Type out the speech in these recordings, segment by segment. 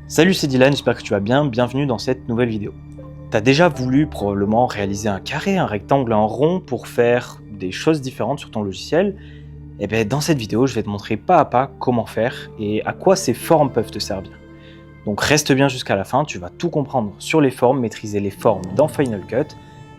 Salut, c'est Dylan, j'espère que tu vas bien, bienvenue dans cette nouvelle vidéo. T'as déjà voulu probablement réaliser un carré, un rectangle, un rond pour faire des choses différentes sur ton logiciel. Et bien dans cette vidéo, je vais te montrer pas à pas comment faire et à quoi ces formes peuvent te servir. Donc reste bien jusqu'à la fin, tu vas tout comprendre sur les formes, maîtriser les formes dans Final Cut.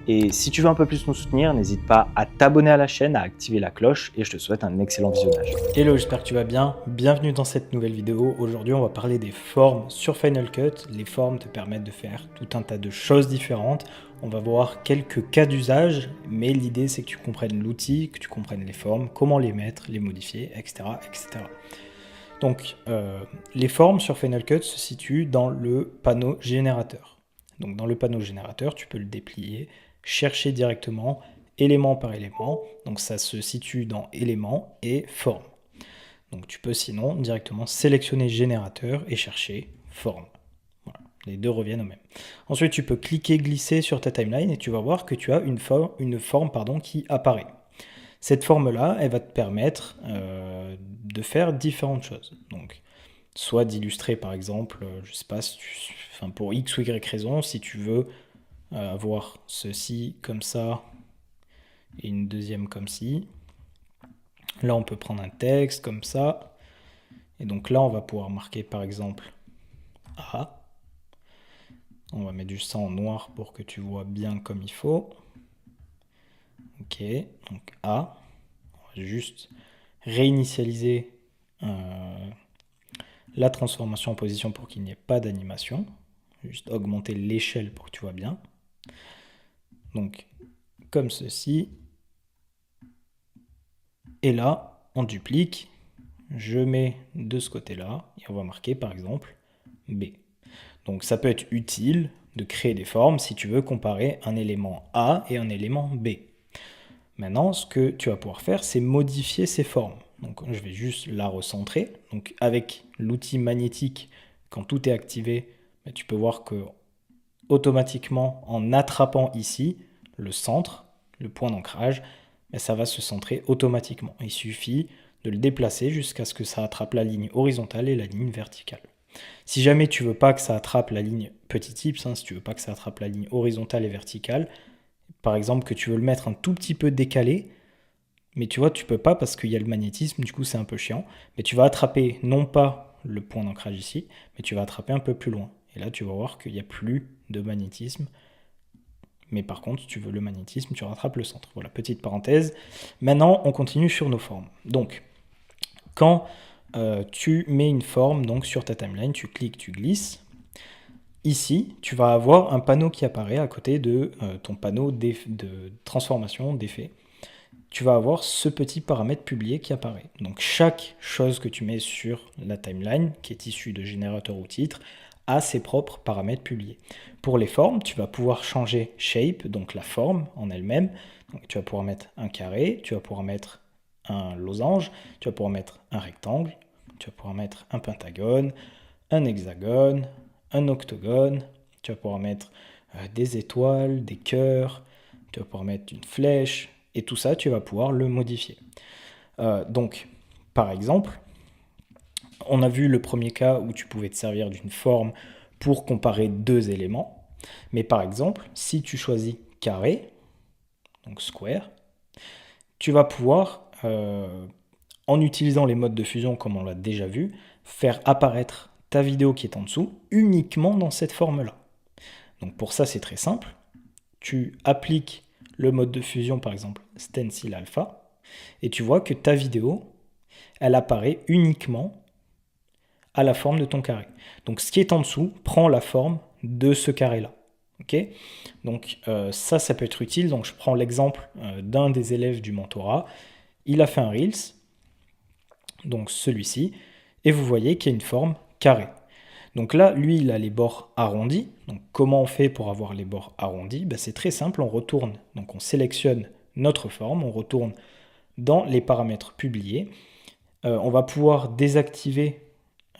Et si tu veux un peu plus nous soutenir, n'hésite pas à t'abonner à la chaîne, à activer la cloche et je te souhaite un excellent visionnage. Hello, j'espère que tu vas bien. Bienvenue dans cette nouvelle vidéo. Aujourd'hui, on va parler des formes sur Final Cut. Les formes te permettent de faire tout un tas de choses différentes. On va voir quelques cas d'usage, mais l'idée c'est que tu comprennes l'outil, que tu comprennes les formes, comment les mettre, les modifier, etc. etc. Donc, les formes sur Final Cut se situent dans le panneau générateur. Donc, dans le panneau générateur, tu peux le déplier, chercher directement élément par élément. Donc, ça se situe dans éléments et formes. Donc tu peux sinon directement sélectionner générateur et chercher forme. Voilà, les deux reviennent au même. Ensuite, tu peux cliquer, glisser sur ta timeline et tu vas voir que tu as une forme qui apparaît. Cette forme-là, elle va te permettre de faire différentes choses. Donc, soit d'illustrer par exemple, je sais pas, pour X ou Y raison, si tu veux avoir ceci comme ça et une deuxième comme ci. Là, on peut prendre un texte comme ça. Et donc là, on va pouvoir marquer par exemple A. On va mettre du sang en noir pour que tu vois bien comme il faut. Ok, donc A. On va juste réinitialiser la transformation en position pour qu'il n'y ait pas d'animation. Juste augmenter l'échelle pour que tu vois bien. Donc, comme ceci. Et là, on duplique. Je mets de ce côté-là et on va marquer par exemple B. Donc ça peut être utile de créer des formes si tu veux comparer un élément A et un élément B. Maintenant, ce que tu vas pouvoir faire, c'est modifier ces formes. Donc je vais juste la recentrer. Donc avec l'outil magnétique, quand tout est activé, tu peux voir que automatiquement, en attrapant ici le centre, le point d'ancrage, ça va se centrer automatiquement. Il suffit de le déplacer jusqu'à ce que ça attrape la ligne horizontale et la ligne verticale. Si jamais tu veux pas que ça attrape la ligne, petit tips, si tu veux pas que ça attrape la ligne horizontale et verticale, par exemple que tu veux le mettre un tout petit peu décalé, mais tu vois, tu peux pas parce qu'il y a le magnétisme, du coup c'est un peu chiant, mais tu vas attraper non pas le point d'ancrage ici, mais tu vas attraper un peu plus loin. Et là, tu vas voir qu'il n'y a plus de magnétisme. Mais par contre, si tu veux le magnétisme, tu rattrapes le centre. Voilà, petite parenthèse. Maintenant, on continue sur nos formes. Donc, quand tu mets une forme donc, sur ta timeline, tu cliques, tu glisses. Ici, tu vas avoir un panneau qui apparaît à côté de ton panneau de transformation, d'effet. Tu vas avoir ce petit paramètre publié qui apparaît. Donc chaque chose que tu mets sur la timeline, qui est issue de générateur ou titre, a ses propres paramètres publiés. Pour les formes, tu vas pouvoir changer shape, donc la forme en elle-même. Donc tu vas pouvoir mettre un carré, tu vas pouvoir mettre un losange, tu vas pouvoir mettre un rectangle, tu vas pouvoir mettre un pentagone, un hexagone, un octogone, tu vas pouvoir mettre des étoiles, des cœurs, tu vas pouvoir mettre une flèche, et tout ça, tu vas pouvoir le modifier. Donc, par exemple, on a vu le premier cas où tu pouvais te servir d'une forme pour comparer deux éléments. Mais par exemple, si tu choisis carré, donc square, tu vas pouvoir, en utilisant les modes de fusion comme on l'a déjà vu, faire apparaître ta vidéo qui est en dessous uniquement dans cette forme-là. Donc pour ça, c'est très simple. Tu appliques le mode de fusion, par exemple Stencil Alpha, et tu vois que ta vidéo, elle apparaît uniquement à la forme de ton carré. Donc ce qui est en dessous prend la forme de ce carré-là. Okay, donc ça peut être utile. Donc je prends l'exemple d'un des élèves du mentorat. Il a fait un Reels, donc celui-ci, et vous voyez qu'il y a une forme carrée. Donc là, lui, il a les bords arrondis. Donc comment on fait pour avoir les bords arrondis? C'est très simple, on retourne, donc on sélectionne notre forme, on retourne dans les paramètres publiés. On va pouvoir désactiver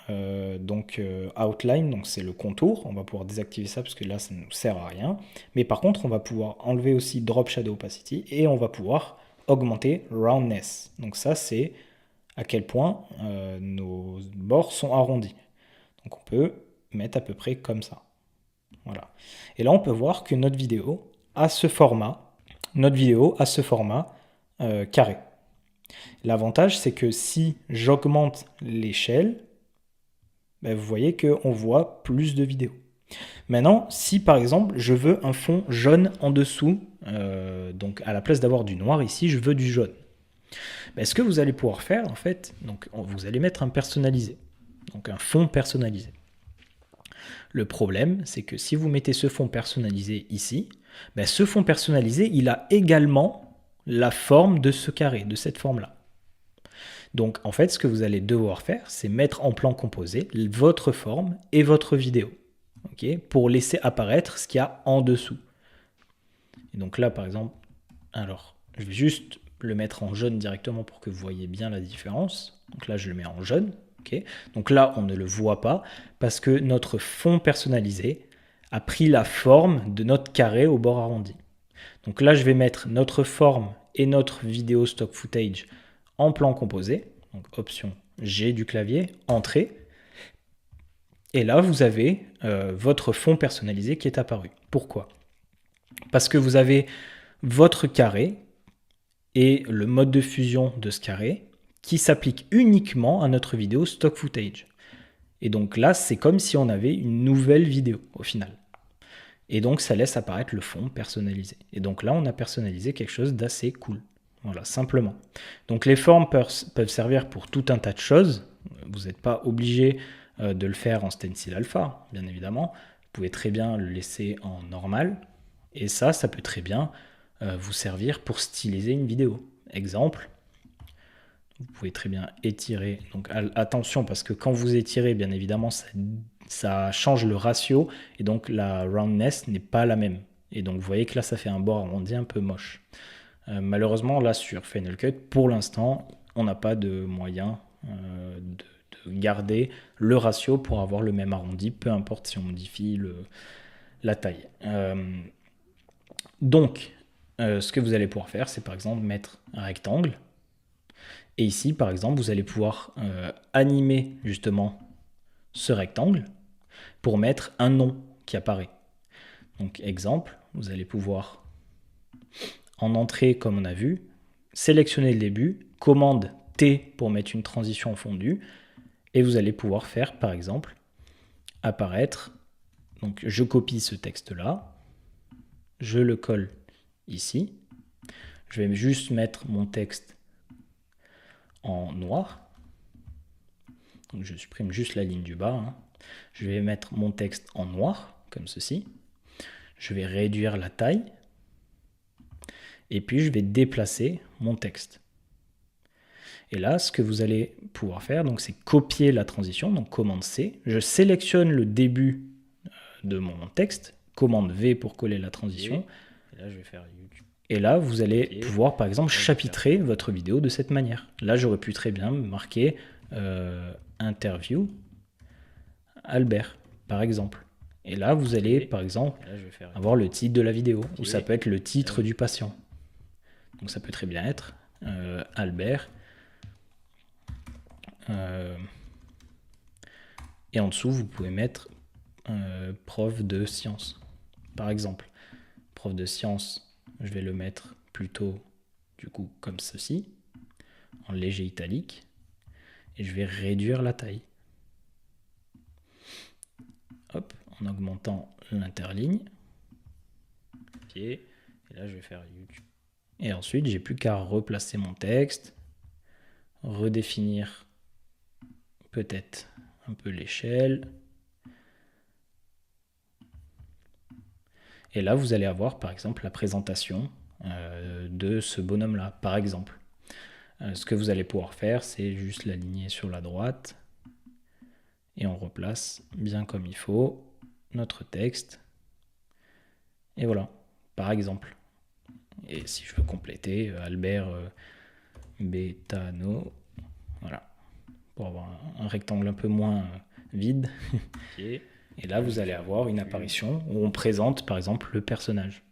outline, donc c'est le contour. On va pouvoir désactiver ça parce que là, ça ne nous sert à rien. Mais par contre, on va pouvoir enlever aussi drop shadow opacity et on va pouvoir augmenter roundness. Donc ça, c'est à quel point nos bords sont arrondis. Donc on peut mettre à peu près comme ça. Voilà. Et là, on peut voir que notre vidéo a ce format, carré. L'avantage, c'est que si j'augmente l'échelle, ben, vous voyez qu'on voit plus de vidéos. Maintenant, si par exemple, je veux un fond jaune en dessous, donc à la place d'avoir du noir ici, je veux du jaune. Ben, ce que vous allez pouvoir faire, en fait, donc vous allez mettre un personnalisé, donc un fond personnalisé. Le problème, c'est que si vous mettez ce fond personnalisé ici, ben ce fond personnalisé, il a également la forme de ce carré, de cette forme-là. Donc en fait, ce que vous allez devoir faire, c'est mettre en plan composé votre forme et votre vidéo, okay, pour laisser apparaître ce qu'il y a en dessous. Et donc là, par exemple, alors, je vais juste le mettre en jaune directement pour que vous voyez bien la différence. Donc là, je le mets en jaune. Okay. Donc là, on ne le voit pas parce que notre fond personnalisé a pris la forme de notre carré au bord arrondi. Donc là, je vais mettre notre forme et notre vidéo stock footage en plan composé. Donc option G du clavier, entrée. Et là, vous avez votre fond personnalisé qui est apparu. Pourquoi? Parce que vous avez votre carré et le mode de fusion de ce carré qui s'applique uniquement à notre vidéo stock footage. Et donc là, c'est comme si on avait une nouvelle vidéo au final. Et donc, ça laisse apparaître le fond personnalisé. Et donc là, on a personnalisé quelque chose d'assez cool. Voilà, simplement. Donc les formes peuvent servir pour tout un tas de choses. Vous n'êtes pas obligé de le faire en stencil alpha, bien évidemment. Vous pouvez très bien le laisser en normal. Et ça peut très bien vous servir pour styliser une vidéo. Exemple, vous pouvez très bien étirer. Donc attention, parce que quand vous étirez, bien évidemment, ça change le ratio. Et donc la roundness n'est pas la même. Et donc vous voyez que là, ça fait un bord arrondi un peu moche. Malheureusement, là, sur Final Cut, pour l'instant, on n'a pas de moyen de garder le ratio pour avoir le même arrondi, peu importe si on modifie la taille. Donc, ce que vous allez pouvoir faire, c'est par exemple mettre un rectangle. Et ici, par exemple, vous allez pouvoir animer justement ce rectangle pour mettre un nom qui apparaît. Donc, exemple, vous allez pouvoir, en entrée, comme on a vu, sélectionner le début, commande T pour mettre une transition fondue, et vous allez pouvoir faire, par exemple, apparaître, donc je copie ce texte-là, je le colle ici, je vais juste mettre mon texte en noir, donc je supprime juste la ligne du bas, hein. Je vais mettre mon texte en noir, comme ceci, je vais réduire la taille, et puis je vais déplacer mon texte. Et là, ce que vous allez pouvoir faire, donc, c'est copier la transition, donc commande C, je sélectionne le début de mon texte, commande V pour coller la transition, et là, je vais faire YouTube. Et là, vous allez pouvoir, par exemple, chapitrer votre vidéo de cette manière. Là, j'aurais pu très bien marquer interview Albert, par exemple. Et là, vous allez, par exemple, avoir le titre de la vidéo, ou ça peut être le titre du patient. Donc, ça peut très bien être Albert. Et en dessous, vous pouvez mettre prof de sciences, par exemple. Prof de sciences, je vais le mettre plutôt du coup comme ceci, en léger italique, et je vais réduire la taille. Hop, en augmentant l'interligne. Et là, je vais faire YouTube. Et ensuite, j'ai plus qu'à replacer mon texte, redéfinir peut-être un peu l'échelle. Et là, vous allez avoir, par exemple, la présentation de ce bonhomme-là, par exemple. Ce que vous allez pouvoir faire, c'est juste l'aligner sur la droite. Et on replace bien comme il faut notre texte. Et voilà, par exemple. Et si je veux compléter, Albert Betano, voilà, pour avoir un rectangle un peu moins vide. Et là, vous allez avoir une apparition où on présente, par exemple, le personnage.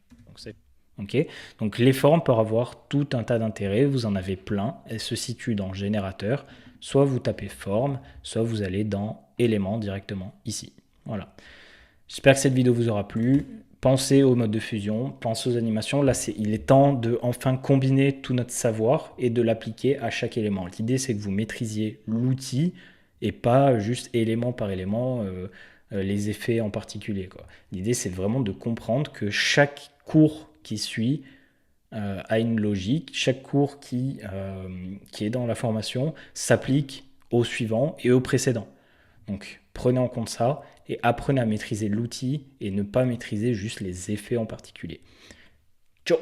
Donc les formes peuvent avoir tout un tas d'intérêts, vous en avez plein. Elles se situent dans générateur. Soit vous tapez forme, soit vous allez dans éléments directement ici. Voilà. J'espère que cette vidéo vous aura plu. Pensez au mode de fusion, pensez aux animations. Là, il est temps de enfin combiner tout notre savoir et de l'appliquer à chaque élément. L'idée, c'est que vous maîtrisiez l'outil et pas juste élément par élément les effets en particulier, quoi. L'idée, c'est vraiment de comprendre que chaque cours qui suit a une logique. Chaque cours qui est dans la formation s'applique au suivant et au précédent. Donc prenez en compte ça et apprenez à maîtriser l'outil et ne pas maîtriser juste les effets en particulier. Ciao!